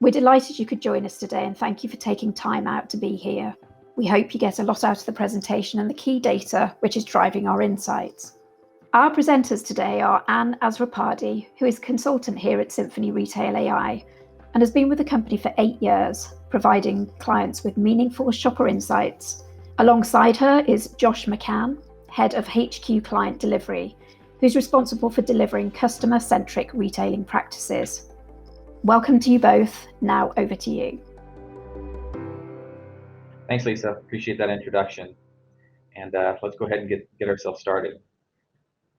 We're delighted you could join us today, and thank you for taking time out to be here. We hope you get a lot out of the presentation and the key data which is driving our insights. Our presenters today are Anne Azrapardi, who is a consultant here at Symphony RetailAI and has been with the company for 8 years, providing clients with meaningful shopper insights. Alongside her is Josh McCann, Head of HQ Client Delivery, who's responsible for delivering customer-centric retailing practices. Welcome to you both. Now over to you. Thanks, Lisa. Appreciate that introduction. And let's go ahead and get ourselves started.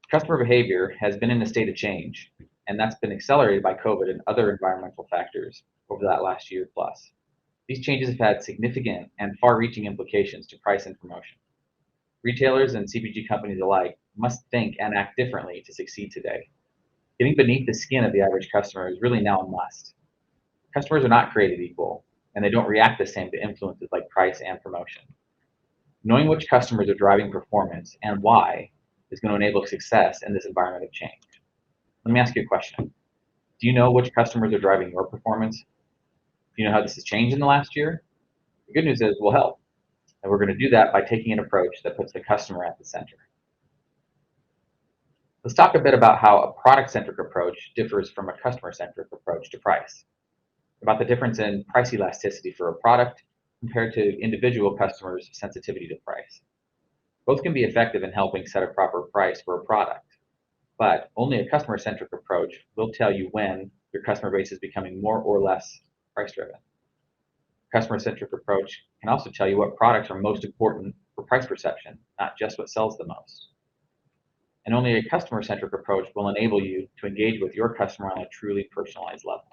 Customer behavior has been in a state of change, and that's been accelerated by COVID and other environmental factors over that last year plus. These changes have had significant and far-reaching implications to price and promotion. Retailers and CPG companies alike must think and act differently to succeed today. Getting beneath the skin of the average customer is really now a must. Customers are not created equal, and they don't react the same to influences like price and promotion. Knowing which customers are driving performance and why is going to enable success in this environment of change. Let me ask you a question. Do you know which customers are driving your performance? Do you know how this has changed in the last year? The good news is we'll help. And we're going to do that by taking an approach that puts the customer at the center. Let's talk a bit about how a product-centric approach differs from a customer-centric approach to price. About the difference in price elasticity for a product compared to individual customers' sensitivity to price. Both can be effective in helping set a proper price for a product, but only a customer-centric approach will tell you when your customer base is becoming more or less price-driven. Customer-centric approach can also tell you what products are most important for price perception, not just what sells the most. And only a customer-centric approach will enable you to engage with your customer on a truly personalized level.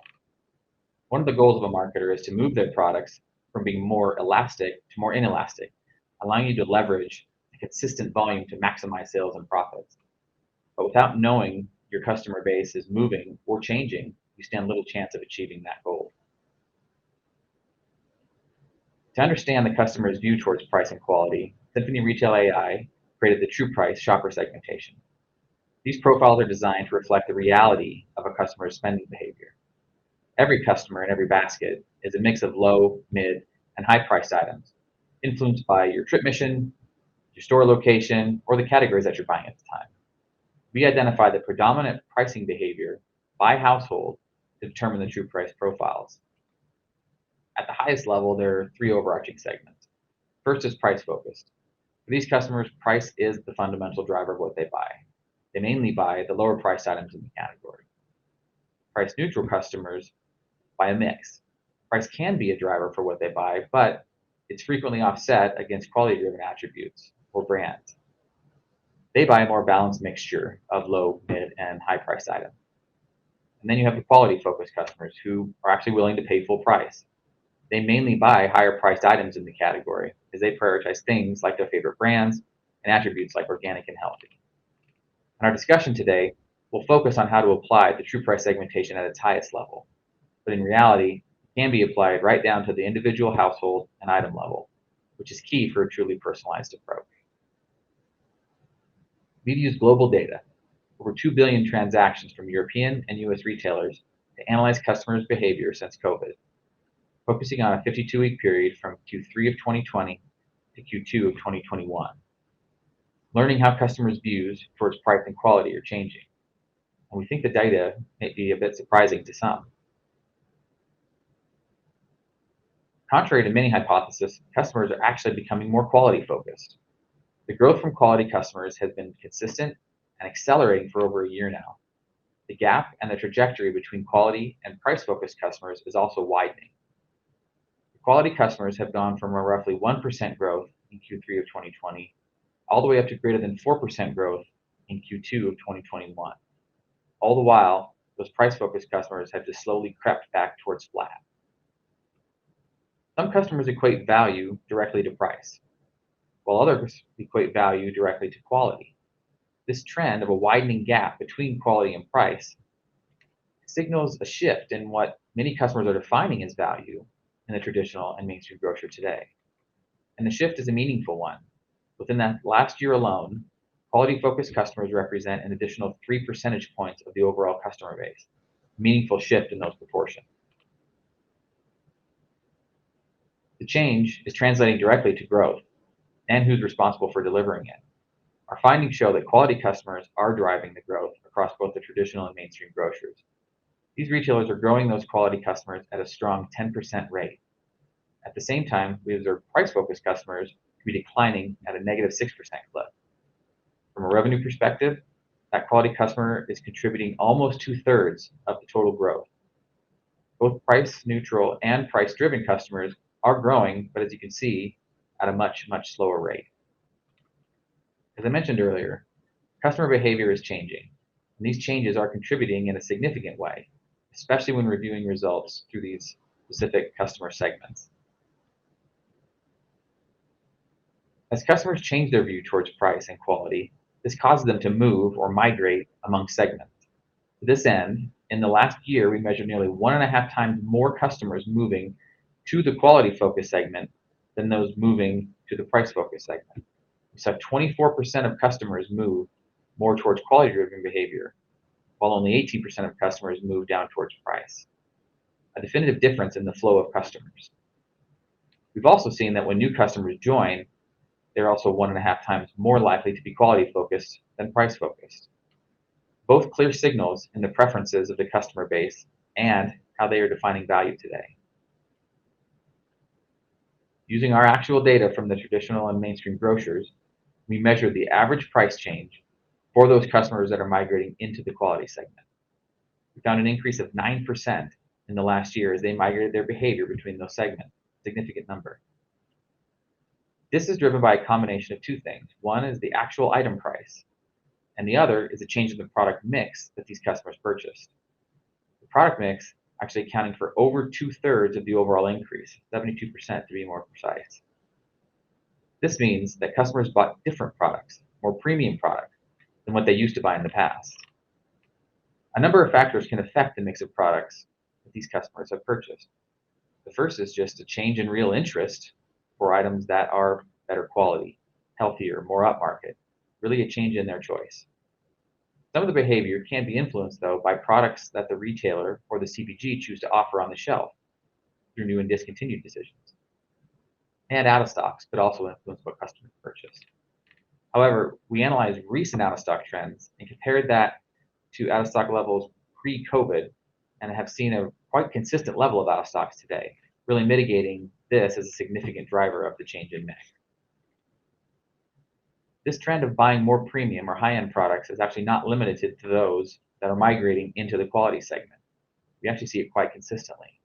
One of the goals of a marketer is to move their products from being more elastic to more inelastic, allowing you to leverage a consistent volume to maximize sales and profits. But without knowing your customer base is moving or changing, you stand little chance of achieving that goal. To understand the customer's view towards price and quality, Symphony RetailAI created the True Price shopper segmentation. These profiles are designed to reflect the reality of a customer's spending behavior. Every customer in every basket is a mix of low, mid, and high-priced items, influenced by your trip mission, your store location, or the categories that you're buying at the time. We identify the predominant pricing behavior by household to determine the true price profiles. At the highest level, there are 3 overarching segments. First is price-focused. For these customers, price is the fundamental driver of what they buy. They mainly buy the lower-priced items in the category. Price-neutral customers buy a mix. Price can be a driver for what they buy, but it's frequently offset against quality-driven attributes or brands. They buy a more balanced mixture of low, mid, and high-priced items. And then you have the quality-focused customers who are actually willing to pay full price. They mainly buy higher-priced items in the category because they prioritize things like their favorite brands and attributes like organic and healthy. In our discussion today, we'll focus on how to apply the true price segmentation at its highest level. But in reality, it can be applied right down to the individual household and item level, which is key for a truly personalized approach. We've used global data, over 2 billion transactions from European and US retailers to analyze customers' behavior since COVID, focusing on a 52-week period from Q3 of 2020 to Q2 of 2021, learning how customers' views towards price and quality are changing. And we think the data may be a bit surprising to some. Contrary to many hypotheses, customers are actually becoming more quality-focused. The growth from quality customers has been consistent and accelerating for over a year now. The gap and the trajectory between quality and price-focused customers is also widening. The quality customers have gone from a roughly 1% growth in Q3 of 2020 all the way up to greater than 4% growth in Q2 of 2021. All the while, those price-focused customers have just slowly crept back towards flat. Some customers equate value directly to price, while others equate value directly to quality. This trend of a widening gap between quality and price signals a shift in what many customers are defining as value in the traditional and mainstream grocer today. And the shift is a meaningful one. Within that last year alone, quality-focused customers represent an additional 3 percentage points of the overall customer base, a meaningful shift in those proportions. The change is translating directly to growth and who's responsible for delivering it. Our findings show that quality customers are driving the growth across both the traditional and mainstream grocers. These retailers are growing those quality customers at a strong 10% rate. At the same time, we observe price-focused customers to be declining at a negative 6% clip. From a revenue perspective, that quality customer is contributing almost 2/3 of the total growth. Both price-neutral and price-driven customers are growing, but as you can see, at a much, much slower rate. As I mentioned earlier, customer behavior is changing, and these changes are contributing in a significant way, especially when reviewing results through these specific customer segments. As customers change their view towards price and quality, this causes them to move or migrate among segments. To this end, in the last year, we measured nearly 1.5 times more customers moving to the quality-focused segment than those moving to the price-focused segment. We saw 24% of customers move more towards quality-driven behavior, while only 18% of customers move down towards price. A definitive difference in the flow of customers. We've also seen that when new customers join, they're also 1.5 times more likely to be quality-focused than price-focused. Both clear signals in the preferences of the customer base and how they are defining value today. Using our actual data from the traditional and mainstream grocers, we measured the average price change for those customers that are migrating into the quality segment. We found an increase of 9% in the last year as they migrated their behavior between those segments, a significant number. This is driven by a combination of two things. One is the actual item price, and the other is a change in the product mix that these customers purchased. The product mix actually accounting for over 2/3 of the overall increase, 72% to be more precise. This means that customers bought different products, more premium products, than what they used to buy in the past. A number of factors can affect the mix of products that these customers have purchased. The first is just a change in real interest for items that are better quality, healthier, more upmarket, really a change in their choice. Some of the behavior can be influenced, though, by products that the retailer or the CPG choose to offer on the shelf through new and discontinued decisions. And out-of-stocks could also influence what customers purchase. However, we analyzed recent out-of-stock trends and compared that to out-of-stock levels pre-COVID and have seen a quite consistent level of out-of-stocks today, really mitigating this as a significant driver of the change in mix. This trend of buying more premium or high-end products is actually not limited to those that are migrating into the quality segment. We actually see it quite consistently.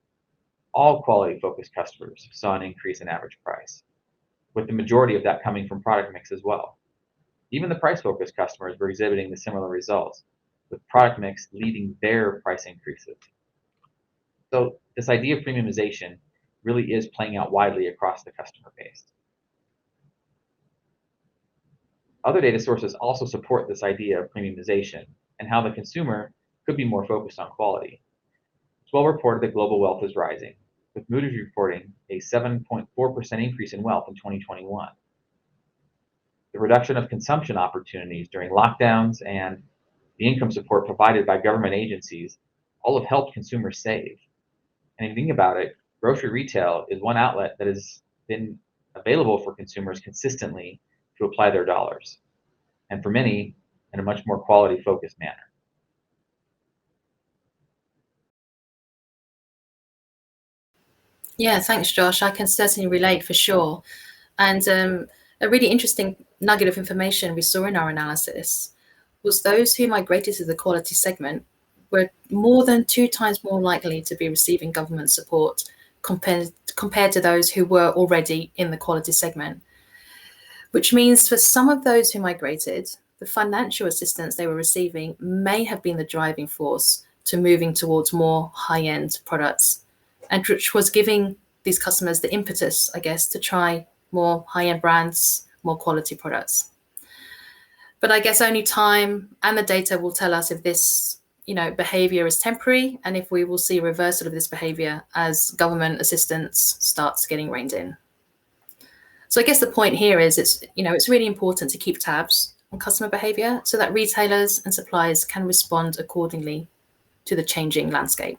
All quality-focused customers saw an increase in average price, with the majority of that coming from product mix as well. Even the price-focused customers were exhibiting the similar results, with product mix leading their price increases. So this idea of premiumization really is playing out widely across the customer base. Other data sources also support this idea of premiumization and how the consumer could be more focused on quality. It's well reported that global wealth is rising, with Moody's reporting a 7.4% increase in wealth in 2021. The reduction of consumption opportunities during lockdowns and the income support provided by government agencies all have helped consumers save. And if you think about it, grocery retail is one outlet that has been available for consumers consistently to apply their dollars, and for many, in a much more quality-focused manner. Yeah, thanks, Josh. I can certainly relate for sure. And a really interesting nugget of information we saw in our analysis was those who migrated to the quality segment were more than 2 times more likely to be receiving government support compared to those who were already in the quality segment. Which means for some of those who migrated, the financial assistance they were receiving may have been the driving force to moving towards more high-end products, and which was giving these customers the impetus, I guess, to try more high-end brands, more quality products. But I guess only time and the data will tell us if this, behavior is temporary and if we will see a reversal of this behavior as government assistance starts getting reined in. So I guess the point here is it's really important to keep tabs on customer behavior so that retailers and suppliers can respond accordingly to the changing landscape.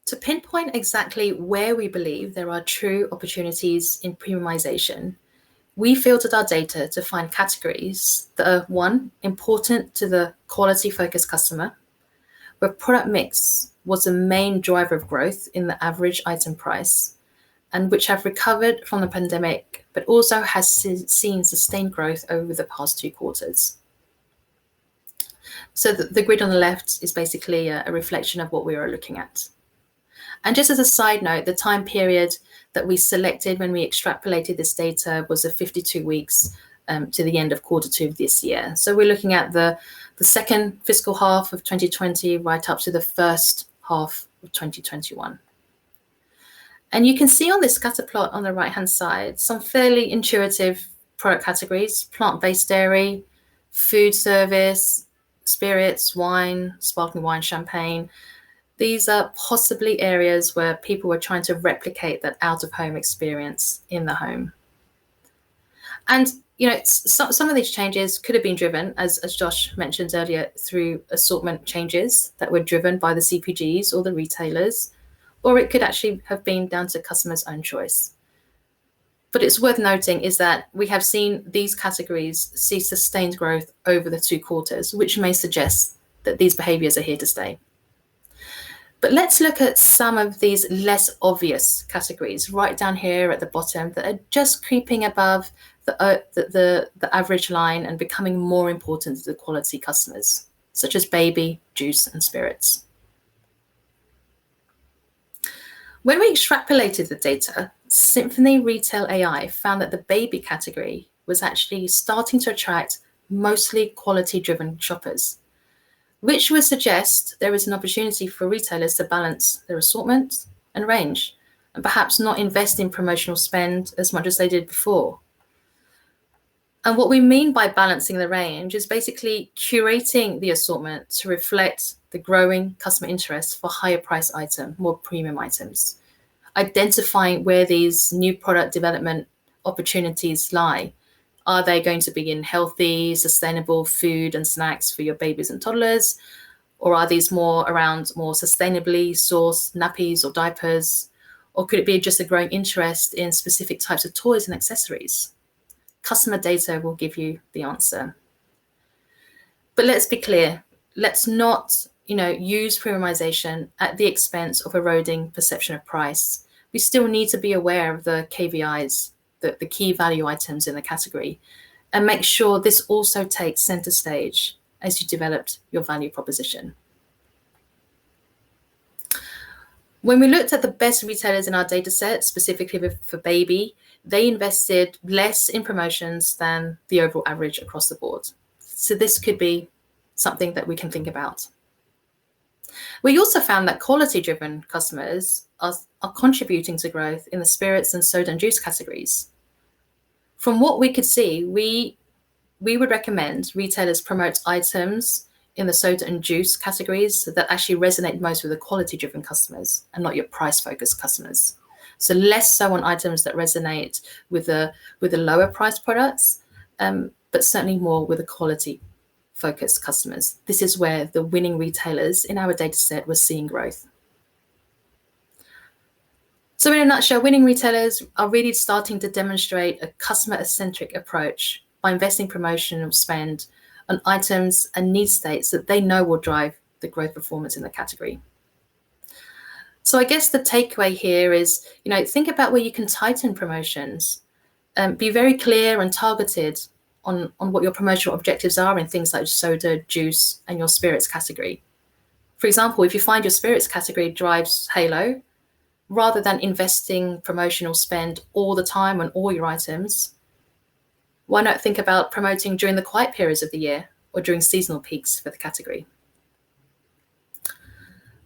To pinpoint exactly where we believe there are true opportunities in premiumization, we filtered our data to find categories that are, one, important to the quality-focused customer, where product mix was the main driver of growth in the average item price, and which have recovered from the pandemic, but also has seen sustained growth over the past 2 quarters. So the grid on the left is basically a reflection of what we are looking at. And just as a side note, the time period that we selected when we extrapolated this data was a 52 weeks to the end of Q2 of this year. So we're looking at the second fiscal half of 2020 right up to the first half of 2021. And you can see on this scatter plot on the right-hand side some fairly intuitive product categories: plant-based dairy, food service, spirits, wine, sparkling wine, champagne. These are possibly areas where people were trying to replicate that out-of-home experience in the home. And some of these changes could have been driven, as Josh mentioned earlier, through assortment changes that were driven by the CPGs or the retailers, or it could actually have been down to customers' own choice. But it's worth noting is that we have seen these categories see sustained growth over the 2 quarters, which may suggest that these behaviors are here to stay. But let's look at some of these less obvious categories right down here at the bottom that are just creeping above the average line and becoming more important to the quality customers, such as baby, juice, and spirits. When we extrapolated the data, Symphony RetailAI found that the baby category was actually starting to attract mostly quality-driven shoppers, which would suggest there is an opportunity for retailers to balance their assortment and range, and perhaps not invest in promotional spend as much as they did before. And what we mean by balancing the range is basically curating the assortment to reflect the growing customer interest for higher price items, more premium items, identifying where these new product development opportunities lie. Are they going to be in healthy, sustainable food and snacks for your babies and toddlers? Or are these more around more sustainably sourced nappies or diapers? Or could it be just a growing interest in specific types of toys and accessories? Customer data will give you the answer. But let's be clear, let's not use premiumization at the expense of eroding perception of price. We still need to be aware of the KVIs, the key value items in the category, and make sure this also takes center stage as you developed your value proposition. When we looked at the best retailers in our data set, specifically for baby, they invested less in promotions than the overall average across the board. So this could be something that we can think about. We also found that quality-driven customers are contributing to growth in the spirits and soda and juice categories. From what we could see, we would recommend retailers promote items in the soda and juice categories that actually resonate most with the quality-driven customers and not your price-focused customers. So less so on items that resonate with the lower price products, but certainly more with the quality-focused customers. This is where the winning retailers in our data set were seeing growth. So in a nutshell, winning retailers are really starting to demonstrate a customer-centric approach by investing promotional spend on items and need states that they know will drive the growth performance in the category. So I guess the takeaway here is, think about where you can tighten promotions. Be very clear and targeted on what your promotional objectives are in things like soda, juice, and your spirits category. For example, if you find your spirits category drives halo, rather than investing promotional spend all the time on all your items, why not think about promoting during the quiet periods of the year or during seasonal peaks for the category?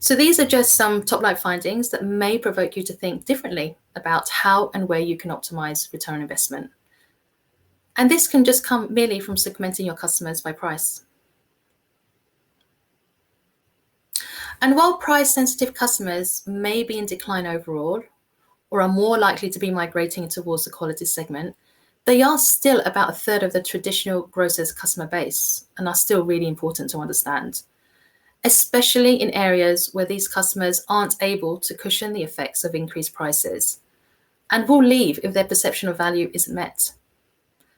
So these are just some top-line findings that may provoke you to think differently about how and where you can optimize return on investment. And this can just come merely from segmenting your customers by price. And while price-sensitive customers may be in decline overall, or are more likely to be migrating towards the quality segment, they are still about a third of the traditional grocer's customer base and are still really important to understand, especially in areas where these customers aren't able to cushion the effects of increased prices and will leave if their perception of value isn't met.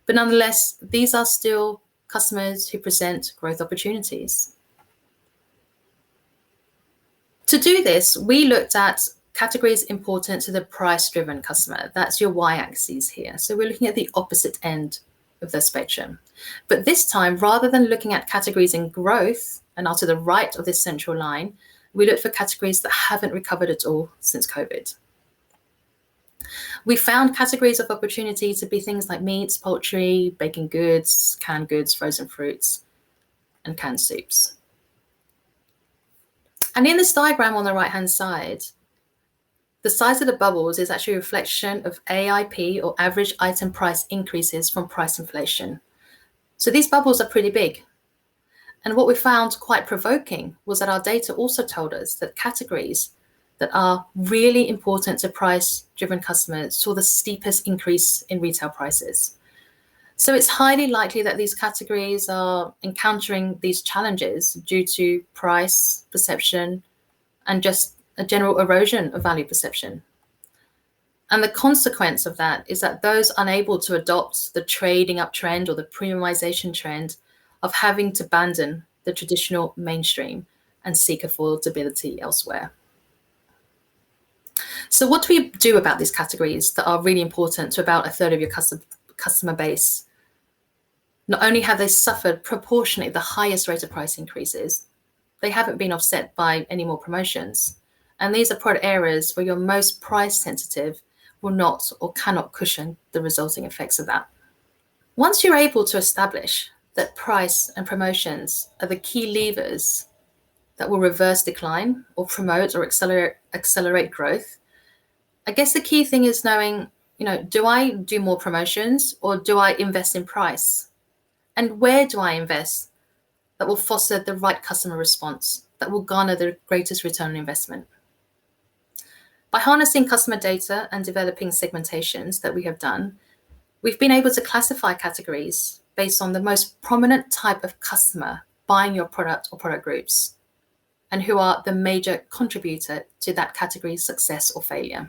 But nonetheless, these are still customers who present growth opportunities. To do this, we looked at categories important to the price-driven customer. That's your y-axis here. So we're looking at the opposite end of the spectrum. But this time, rather than looking at categories in growth and are to the right of this central line, we looked for categories that haven't recovered at all since COVID. We found categories of opportunity to be things like meats, poultry, baking goods, canned goods, frozen fruits, and canned soups. And in this diagram on the right-hand side, the size of the bubbles is actually a reflection of AIP, or average item price increases from price inflation. So these bubbles are pretty big. And what we found quite provoking was that our data also told us that categories that are really important to price-driven customers saw the steepest increase in retail prices. So it's highly likely that these categories are encountering these challenges due to price perception and just a general erosion of value perception. And the consequence of that is that those unable to adopt the trading up trend or the premiumization trend of having to abandon the traditional mainstream and seek affordability elsewhere. So what do we do about these categories that are really important to about a third of your customer base? Not only have they suffered proportionately the highest rate of price increases, they haven't been offset by any more promotions. And these are product areas where your most price sensitive will not or cannot cushion the resulting effects of that. Once you're able to establish that price and promotions are the key levers that will reverse decline or promote or accelerate growth, I guess the key thing is knowing, do I do more promotions or do I invest in price? And where do I invest that will foster the right customer response, that will garner the greatest return on investment? By harnessing customer data and developing segmentations that we have done, we've been able to classify categories based on the most prominent type of customer buying your product or product groups, and who are the major contributor to that category's success or failure.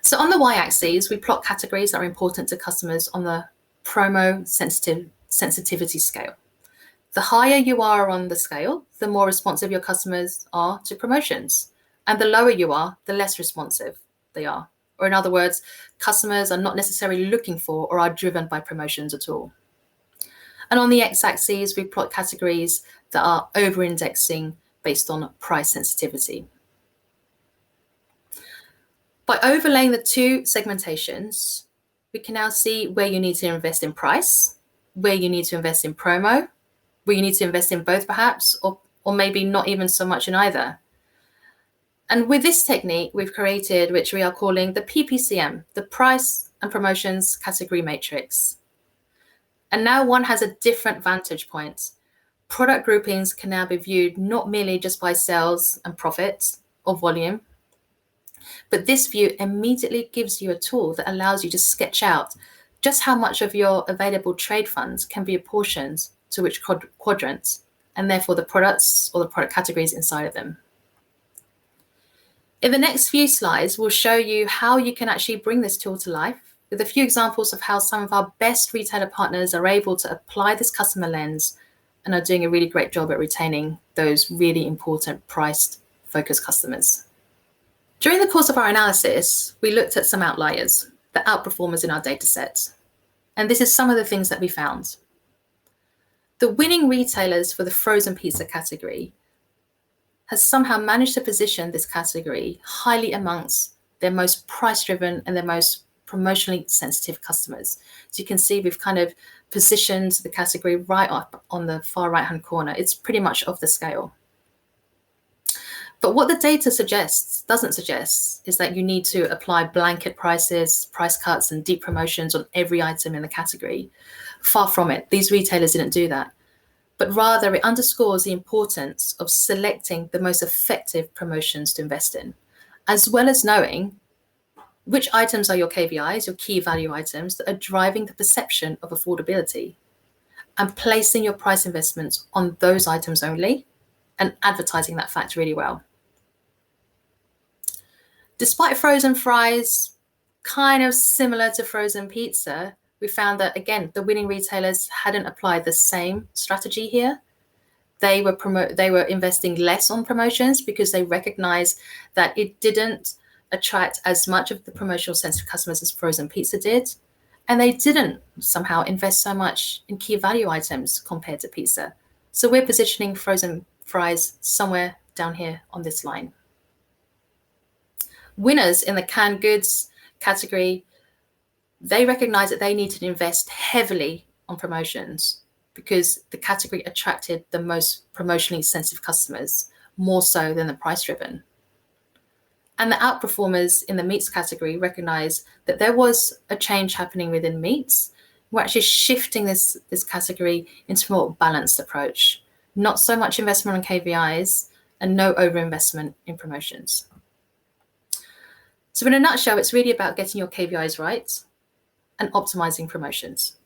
So on the y-axis, we plot categories that are important to customers on the promo sensitivity scale. The higher you are on the scale, the more responsive your customers are to promotions. And the lower you are, the less responsive they are. Or in other words, customers are not necessarily looking for or are driven by promotions at all. And on the x-axis, we plot categories that are over-indexing based on price sensitivity. By overlaying the two segmentations, we can now see where you need to invest in price, where you need to invest in promo, where you need to invest in both perhaps, or maybe not even so much in either. And with this technique, we've created, which we are calling the PPCM, the Price and Promotions Category Matrix. And now one has a different vantage point. Product groupings can now be viewed not merely just by sales and profits or volume, but this view immediately gives you a tool that allows you to sketch out just how much of your available trade funds can be apportioned to which quadrants, and therefore the products or the product categories inside of them. In the next few slides, we'll show you how you can actually bring this tool to life with a few examples of how some of our best retailer partners are able to apply this customer lens and are doing a really great job at retaining those really important price-focused customers. During the course of our analysis, we looked at some outliers, the outperformers in our data set. And this is some of the things that we found. The winning retailers for the frozen pizza category has somehow managed to position this category highly amongst their most price-driven and their most promotionally sensitive customers. So you can see we've kind of positioned the category right up on the far right-hand corner. It's pretty much off the scale. But what the data doesn't suggest, is that you need to apply blanket prices, price cuts, and deep promotions on every item in the category. Far from it. These retailers didn't do that. But rather it underscores the importance of selecting the most effective promotions to invest in, as well as knowing Which items are your KVIs, your key value items, that are driving the perception of affordability, and placing your price investments on those items only and advertising that fact really well. Despite frozen fries, kind of similar to frozen pizza, we found that, again, the winning retailers hadn't applied the same strategy here. They were investing less on promotions because they recognized that it didn't attract as much of the promotional sensitive customers as frozen pizza did. And they didn't somehow invest so much in key value items compared to pizza. So we're positioning frozen fries somewhere down here on this line. Winners in the canned goods category, they recognize that they needed to invest heavily on promotions because the category attracted the most promotionally sensitive customers, more so than the price-driven. And the outperformers in the meats category recognize that there was a change happening within meats. We're actually shifting this category into a more balanced approach, not so much investment on KVIs and no overinvestment in promotions. So in a nutshell, it's really about getting your KVIs right and optimizing promotions.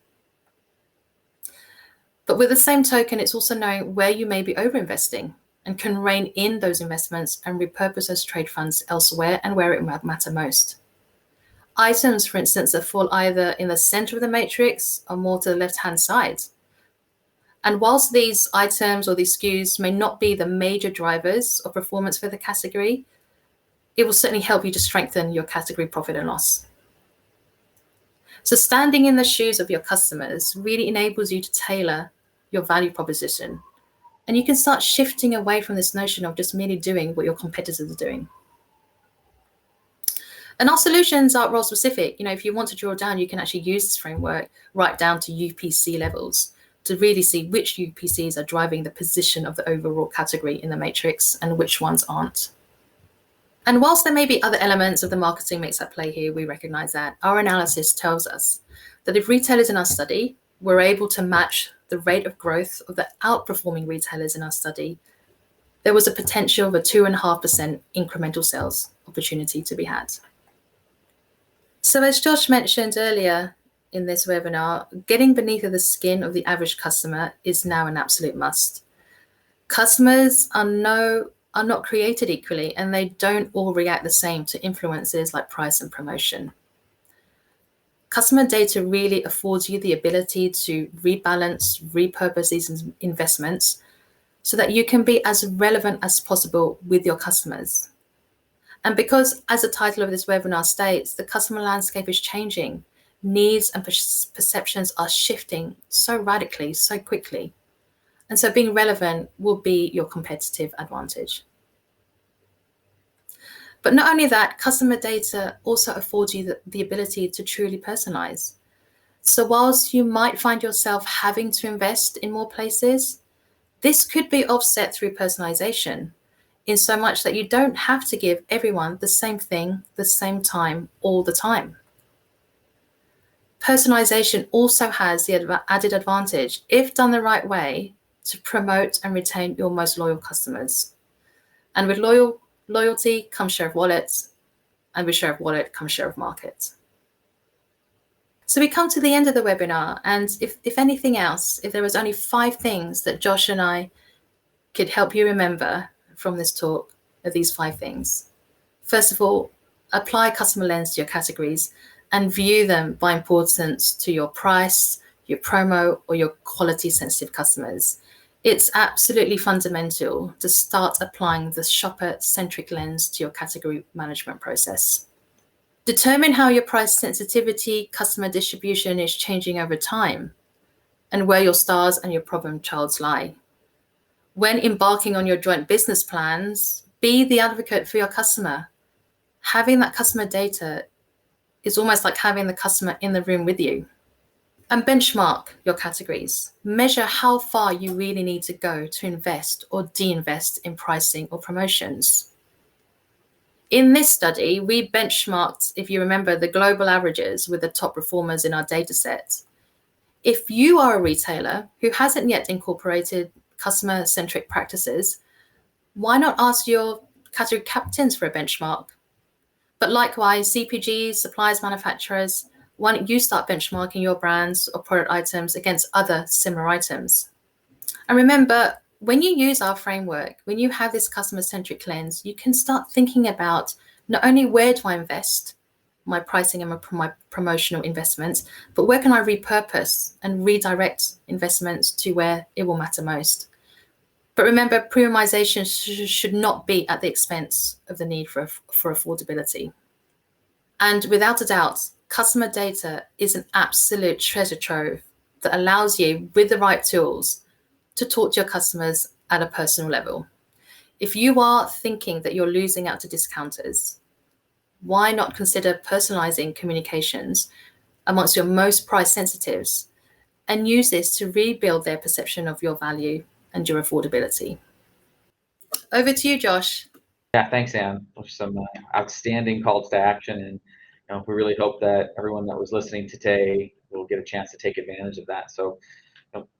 But with the same token, it's also knowing where you may be overinvesting and can rein in those investments and repurpose those trade funds elsewhere and where it might matter most. Items, for instance, that fall either in the center of the matrix or more to the left-hand side. And whilst these items or these SKUs may not be the major drivers of performance for the category, it will certainly help you to strengthen your category profit and loss. So standing in the shoes of your customers really enables you to tailor your value proposition. And you can start shifting away from this notion of just merely doing what your competitors are doing. And our solutions are role specific. If you want to drill down, you can actually use this framework right down to UPC levels to really see which UPCs are driving the position of the overall category in the matrix and which ones aren't. And whilst there may be other elements of the marketing mix at play here, we recognize that our analysis tells us that if retailers in our study were able to match the rate of growth of the outperforming retailers in our study, there was a potential of a 2.5% incremental sales opportunity to be had. So as Josh mentioned earlier in this webinar, getting beneath the skin of the average customer is now an absolute must. Customers are not created equally, and they don't all react the same to influences like price and promotion. Customer data really affords you the ability to rebalance, repurpose these investments so that you can be as relevant as possible with your customers. And because, as the title of this webinar states, the customer landscape is changing, needs and perceptions are shifting so radically, so quickly. And so being relevant will be your competitive advantage. But not only that, customer data also affords you the ability to truly personalize. So whilst you might find yourself having to invest in more places, this could be offset through personalization, in so much that you don't have to give everyone the same thing, the same time, all the time. Personalization also has the added advantage, if done the right way, to promote and retain your most loyal customers. And with loyalty comes share of wallet, and with share of wallet comes share of market. So we come to the end of the webinar, and if anything else, if there was only 5 things that Josh and I could help you remember from this talk, are these 5 things. First of all, apply customer lens to your categories and view them by importance to your price, your promo, or your quality sensitive customers. It's absolutely fundamental to start applying the shopper-centric lens to your category management process. Determine how your price sensitivity, customer distribution is changing over time, and where your stars and your problem childs lie. When embarking on your joint business plans, be the advocate for your customer. Having that customer data is almost like having the customer in the room with you. And benchmark your categories. Measure how far you really need to go to invest or de-invest in pricing or promotions. In this study, we benchmarked, if you remember, the global averages with the top performers in our data set. If you are a retailer who hasn't yet incorporated customer-centric practices, why not ask your category captains for a benchmark? But likewise, CPGs, suppliers, manufacturers, why don't you start benchmarking your brands or product items against other similar items? And remember, when you use our framework, when you have this customer-centric lens, you can start thinking about not only where do I invest my pricing and my promotional investments, but where can I repurpose and redirect investments to where it will matter most. But remember, premiumization should not be at the expense of the need for affordability. And without a doubt, customer data is an absolute treasure trove that allows you, with the right tools, to talk to your customers at a personal level. If you are thinking that you're losing out to discounters, why not consider personalizing communications amongst your most price sensitives and use this to rebuild their perception of your value and your affordability? Over to you, Josh. Yeah, thanks, Anne. Some outstanding calls to action, and we really hope that everyone that was listening today will get a chance to take advantage of that. So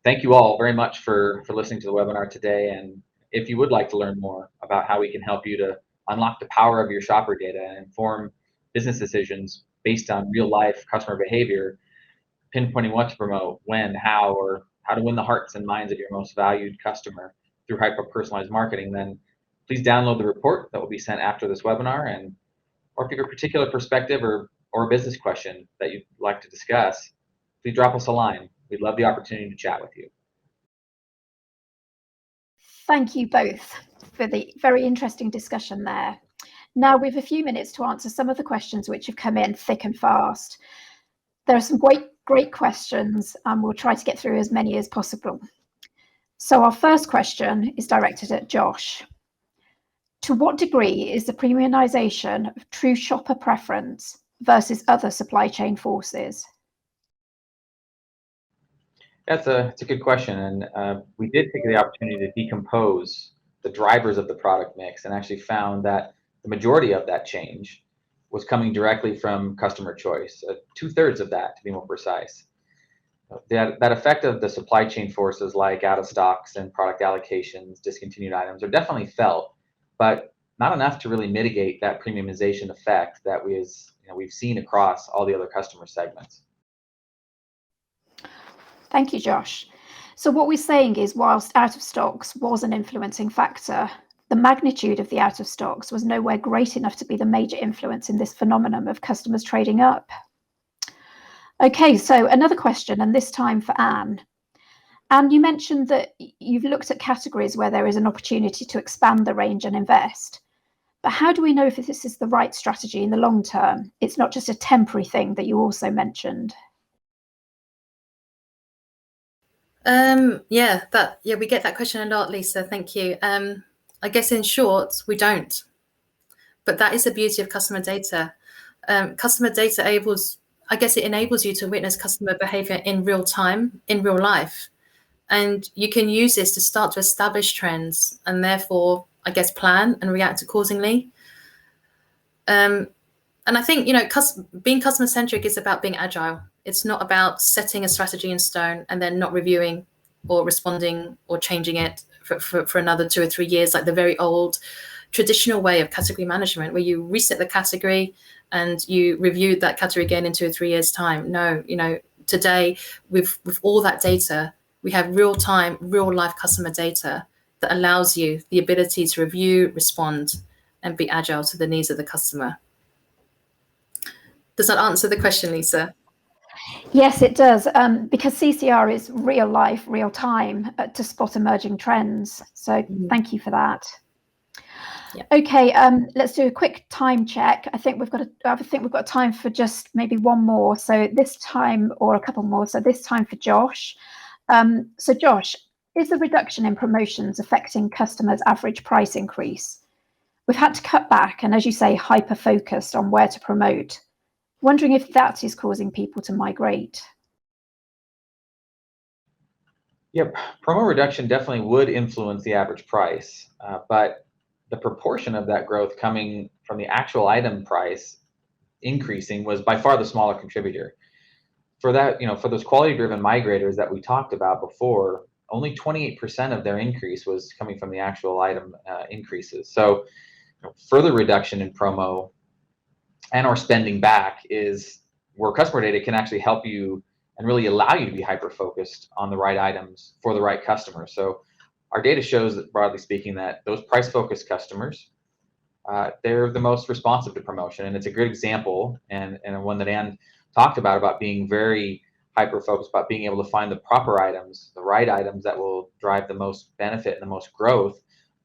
thank you all very much for listening to the webinar today. And if you would like to learn more about how we can help you to unlock the power of your shopper data and inform business decisions based on real life customer behavior, pinpointing what to promote, when, how, or how to win the hearts and minds of your most valued customer through hyper-personalized marketing, then please download the report that will be sent after this webinar. And or if you have a particular perspective or a business question that you'd like to discuss, please drop us a line. We'd love the opportunity to chat with you. Thank you both for the very interesting discussion there. Now we have a few minutes to answer some of the questions which have come in thick and fast. There are some great questions, and we'll try to get through as many as possible. So our first question is directed at Josh. To what degree is the premiumization of true shopper preference versus other supply chain forces? It's a good question, and we did take the opportunity to decompose the drivers of the product mix and actually found that the majority of that change was coming directly from customer choice, 2/3 of that to be more precise. That effect of the supply chain forces like out of stocks and product allocations, discontinued items are definitely felt, but not enough to really mitigate that premiumization effect that we've seen across all the other customer segments. Thank you, Josh. So what we're saying is, whilst out of stocks was an influencing factor, the magnitude of the out of stocks was nowhere great enough to be the major influence in this phenomenon of customers trading up. Okay, so another question, and this time for Anne. Anne, you mentioned that you've looked at categories where there is an opportunity to expand the range and invest. But how do we know if this is the right strategy in the long term? It's not just a temporary thing that you also mentioned. We get that question a lot, Lisa. Thank you. I guess in short, we don't. But that is the beauty of customer data. Customer data enables you to witness customer behavior in real time, in real life. And you can use this to start to establish trends and therefore, I guess, plan and react accordingly. And I think, being customer centric is about being agile. It's not about setting a strategy in stone and then not reviewing or responding or changing it for another 2 or 3 years, like the very old traditional way of category management, where you reset the category and you review that category again in 2 or 3 years' time. No, today with all that data, we have real time, real life customer data that allows you the ability to review, respond, and be agile to the needs of the customer. Does that answer the question, Lisa? Yes, it does, because CCR is real life, real time to spot emerging trends. So Thank you for that. Yeah. Okay, let's do a quick time check. I think we've got time for just maybe one more. So this time, or a couple more. So this time for Josh. So Josh, is the reduction in promotions affecting customers' average price increase? We've had to cut back and, as you say, hyper-focused on where to promote. Wondering if that is causing people to migrate. Yep, promo reduction definitely would influence the average price, but the proportion of that growth coming from the actual item price increasing was by far the smaller contributor. For that, for those quality-driven migrators that we talked about before, only 28% of their increase was coming from the actual item increases. So further reduction in promo and or spending back is where customer data can actually help you and really allow you to be hyper-focused on the right items for the right customer. So our data shows that, broadly speaking, that those price-focused customers, they're the most responsive to promotion. And it's a great example, and one that Anne talked about being very hyper-focused, about being able to find the proper items, the right items that will drive the most benefit and the most growth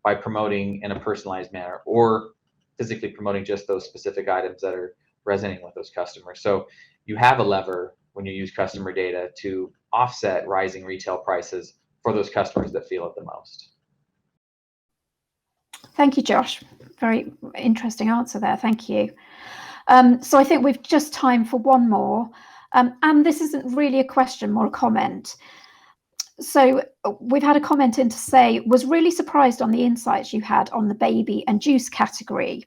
by promoting in a personalized manner, or physically promoting just those specific items that are resonating with those customers. So you have a lever when you use customer data to offset rising retail prices for those customers that feel it the most. Thank you, Josh. Very interesting answer there. Thank you. So I think we've just time for one more. And this isn't really a question, more a comment. So we've had a comment in to say, was really surprised on the insights you had on the baby and juice category.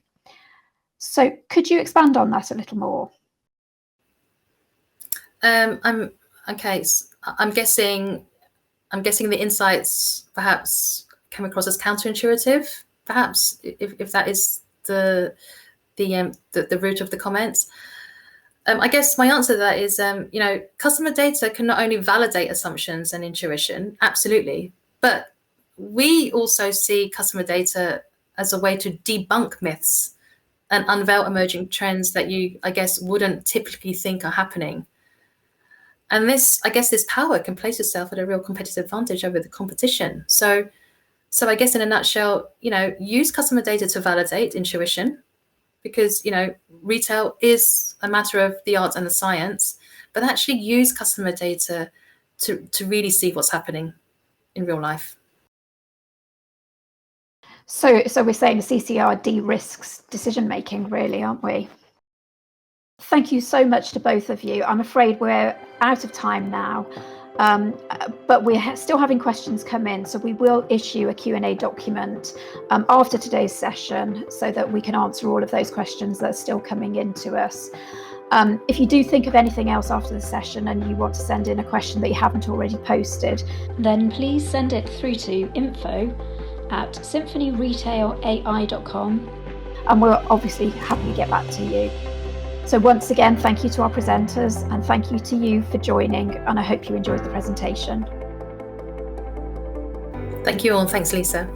So could you expand on that a little more? I'm guessing the insights perhaps came across as counterintuitive, perhaps, if that is the root of the comments. I guess my answer to that is, customer data can not only validate assumptions and intuition, absolutely, but we also see customer data as a way to debunk myths and unveil emerging trends that you, I guess, wouldn't typically think are happening. And this power can place itself at a real competitive advantage over the competition. So I guess in a nutshell, use customer data to validate intuition, because retail is a matter of the art and the science, but actually use customer data to really see what's happening in real life. So we're saying CCR de-risks decision making, really, aren't we? Thank you so much to both of you. I'm afraid we're out of time now, but we're still having questions come in, so we will issue a Q&A document after today's session so that we can answer all of those questions that are still coming in to us. If you do think of anything else after the session and you want to send in a question that you haven't already posted, then please send it through to info@symphonyretailai.com, and we'll obviously happily get back to you. So once again, thank you to our presenters, and thank you to you for joining, and I hope you enjoyed the presentation. Thank you all. Thanks, Lisa.